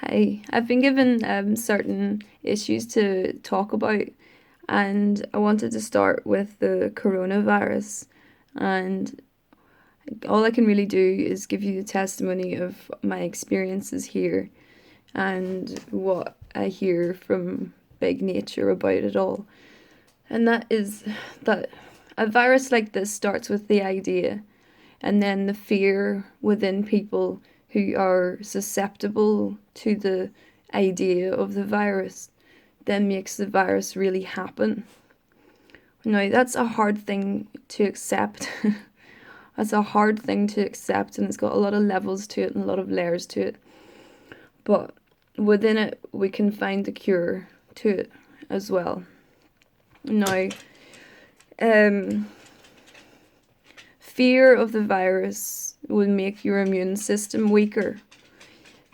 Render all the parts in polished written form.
Hi, I've been given certain issues to talk about, and I wanted to start with the coronavirus. And all I can really do is give you the testimony of my experiences here and what I hear from big nature about it all. And that is that a virus like this starts with the idea, and then the fear within people who are susceptible to the idea of the virus then makes the virus really happen. Now, that's a hard thing to accept. That's a hard thing to accept, and it's got a lot of levels to it and a lot of layers to it. But within it, we can find the cure to it as well. Now, um, fear of the virus will make your immune system weaker,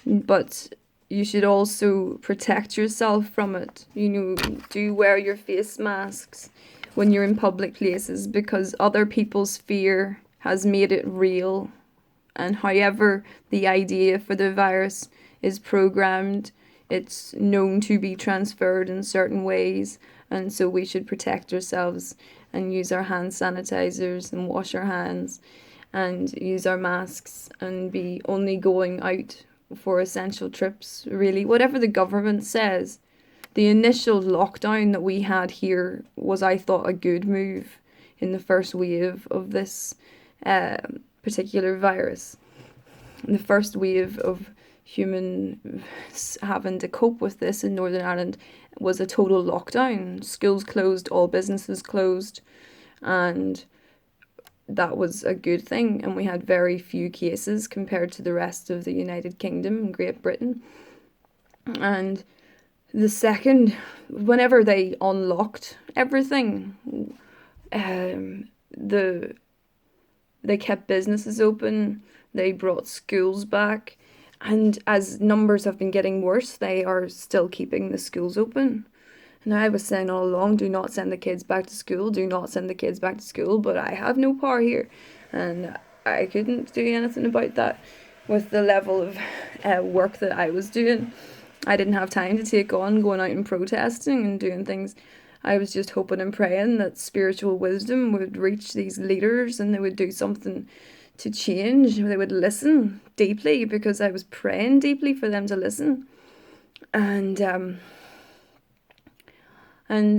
but you should also protect yourself from it. Do wear your face masks when you're in public places because other people's fear has made it real. And however the idea for the virus is programmed, it's known to be transferred in certain ways. And so we should protect ourselves and use our hand sanitizers and wash our hands and use our masks and be only going out for essential trips, really. Whatever the government says, the initial lockdown that we had here was, I thought, a good move in the first wave of this uh, particular virus. The first wave of humans having to cope with this in Northern Ireland was a total lockdown. Schools closed, all businesses closed, and that was a good thing. And we had very few cases compared to the rest of the United Kingdom and Great Britain. And the second, whenever they unlocked everything, the they kept businesses open, they brought schools back, and as numbers have been getting worse, they are still keeping the schools open. And I was saying all along, do not send the kids back to school, do not send the kids back to school, but I have no power here, and I couldn't do anything about that with the level of work that I was doing. I didn't have time to take on going out and protesting and doing things. I was just hoping and praying that spiritual wisdom would reach these leaders and they would do something to change. They would listen deeply because I was praying deeply for them to listen. And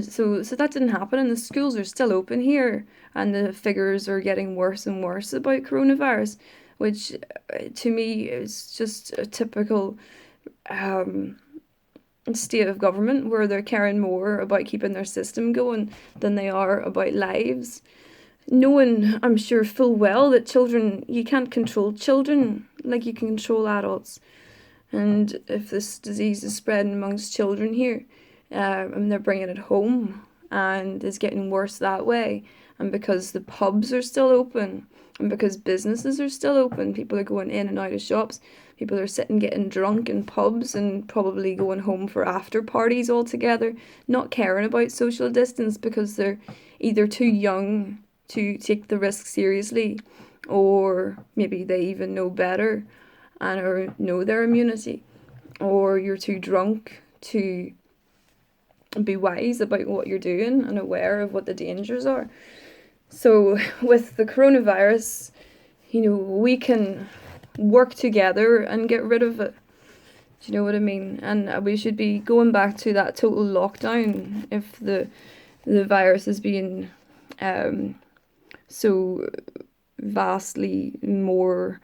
so that didn't happen, and the schools are still open here, and the figures are getting worse and worse about coronavirus, which to me is just a typical um, state of government where they're caring more about keeping their system going than they are about lives. Knowing, I'm sure full well, that children, you can't control children like you can control adults. And if this disease is spreading amongst children here, and they're bringing it home and is getting worse that way, and because the pubs are still open and because businesses are still open, people are going in and out of shops, people are sitting getting drunk in pubs and probably going home for after parties altogether, not caring about social distance because they're either too young to take the risk seriously, or maybe they even know better and or know their immunity, or you're too drunk to be wise about what you're doing and aware of what the dangers are. So with the coronavirus, we can work together and get rid of it. Do you know what I mean? And we should be going back to that total lockdown if the virus is being so vastly more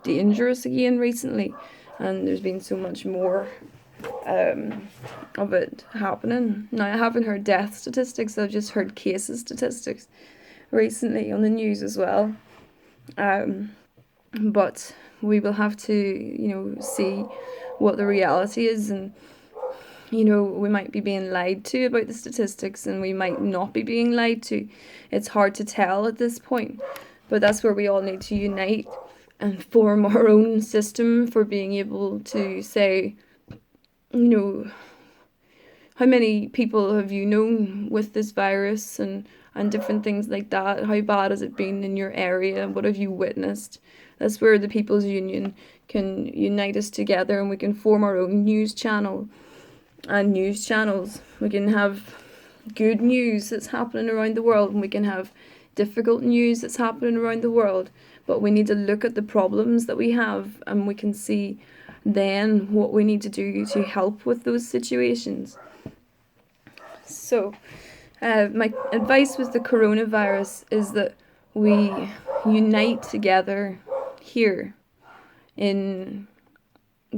dangerous again recently, and there's been so much more of it happening. Now, I haven't heard death statistics, I've just heard cases statistics recently on the news as well. But we will have to, see what the reality is, and we might be being lied to about the statistics and we might not be being lied to. It's hard to tell at this point, but that's where we all need to unite and form our own system for being able to say, how many people have you known with this virus, and and different things like that. How bad has it been in your area? What have you witnessed? That's where the People's Union can unite us together, and we can form our own news channel and news channels. We can have good news that's happening around the world, and we can have difficult news that's happening around the world. But we need to look at the problems that we have, and we can see then what we need to do to help with those situations. So, my advice with the coronavirus is that we unite together here in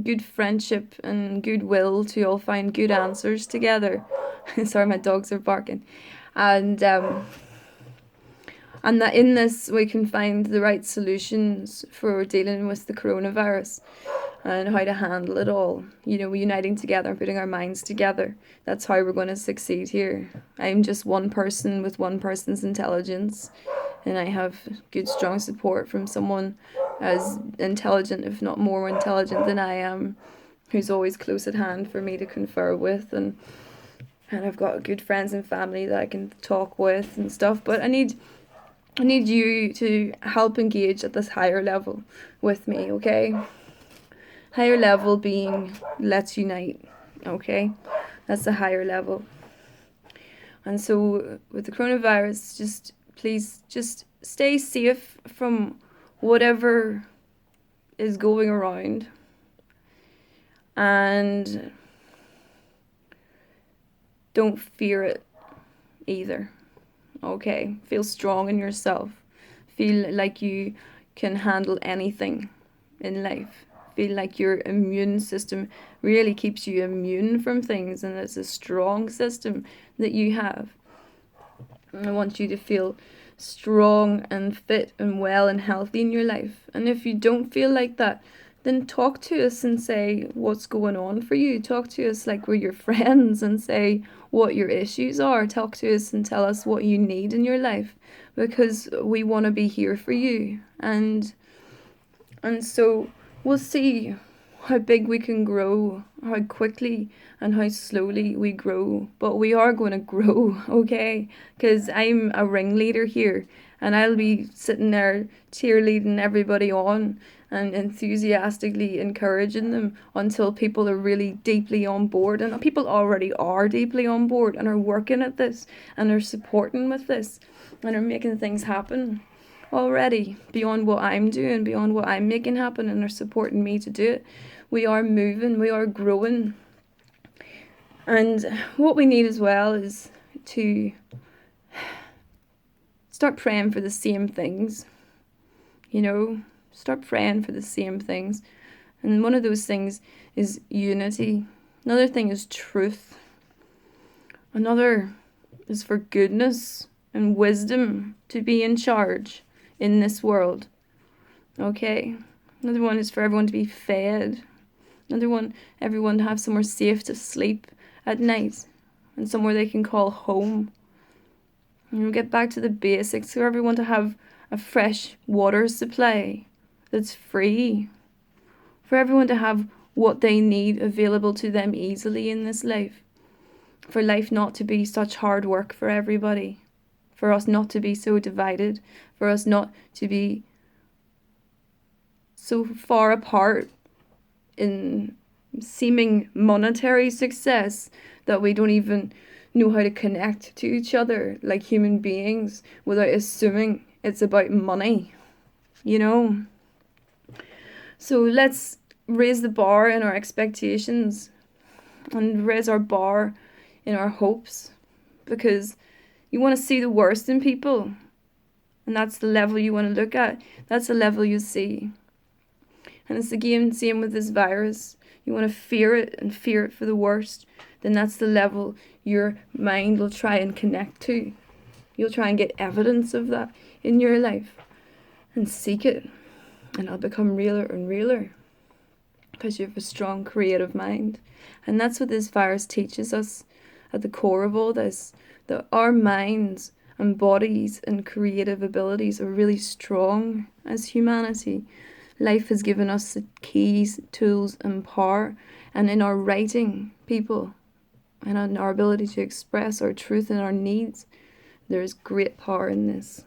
good friendship and goodwill to all find good answers together. Sorry, my dogs are barking. And that in this we can find the right solutions for dealing with the coronavirus and how to handle it all. You know, uniting together and putting our minds together. That's how we're going to succeed here. I'm just one person with one person's intelligence, and I have good, strong support from someone as intelligent, if not more intelligent than I am, who's always close at hand for me to confer with, and I've got good friends and family that I can talk with and stuff. But I need you to help engage at this higher level with me, okay? Higher level being let's unite, okay? That's the higher level. And so with the coronavirus, just please just stay safe from whatever is going around, and don't fear it either. Okay, feel strong in yourself. Feel like you can handle anything in life. Feel like your immune system really keeps you immune from things, and it's a strong system that you have. I want you to feel strong and fit and well and healthy in your life. And if you don't feel like that, then talk to us and say what's going on for you. Talk to us like we're your friends and say what your issues are. Talk to us and tell us what you need in your life, because we want to be here for you. And so we'll see how big we can grow, how quickly and how slowly we grow. But we are going to grow, okay? Because I'm a ringleader here, and I'll be sitting there cheerleading everybody on and enthusiastically encouraging them until people are really deeply on board. And people already are deeply on board and are working at this and are supporting with this and are making things happen already beyond what I'm doing, beyond what I'm making happen, and are supporting me to do it. We are moving, we are growing. And what we need as well is to start praying for the same things. You know, start praying for the same things. And one of those things is unity. Another thing is truth. Another is for goodness and wisdom to be in charge in this world. Okay? Another one is for everyone to be fed. Another one, everyone to have somewhere safe to sleep at night and somewhere they can call home. And we'll get back to the basics for everyone to have a fresh water supply that's free. For everyone to have what they need available to them easily in this life. For life not to be such hard work for everybody. For us not to be so divided. For us not to be so far apart in seeming monetary success that we don't even know how to connect to each other like human beings without assuming it's about money, you know. So let's raise the bar in our expectations and raise our bar in our hopes, because you want to see the worst in people, and that's the level you want to look at. That's the level you see. And it's again same with this virus. You want to fear it and fear it for the worst, then that's the level your mind will try and connect to. You'll try and get evidence of that in your life and seek it, and it'll become realer and realer because you have a strong creative mind. And that's what this virus teaches us at the core of all this, that our minds and bodies and creative abilities are really strong as humanity. Life has given us the keys, tools and power, and in our writing, people, and in our ability to express our truth and our needs, There is great power in this.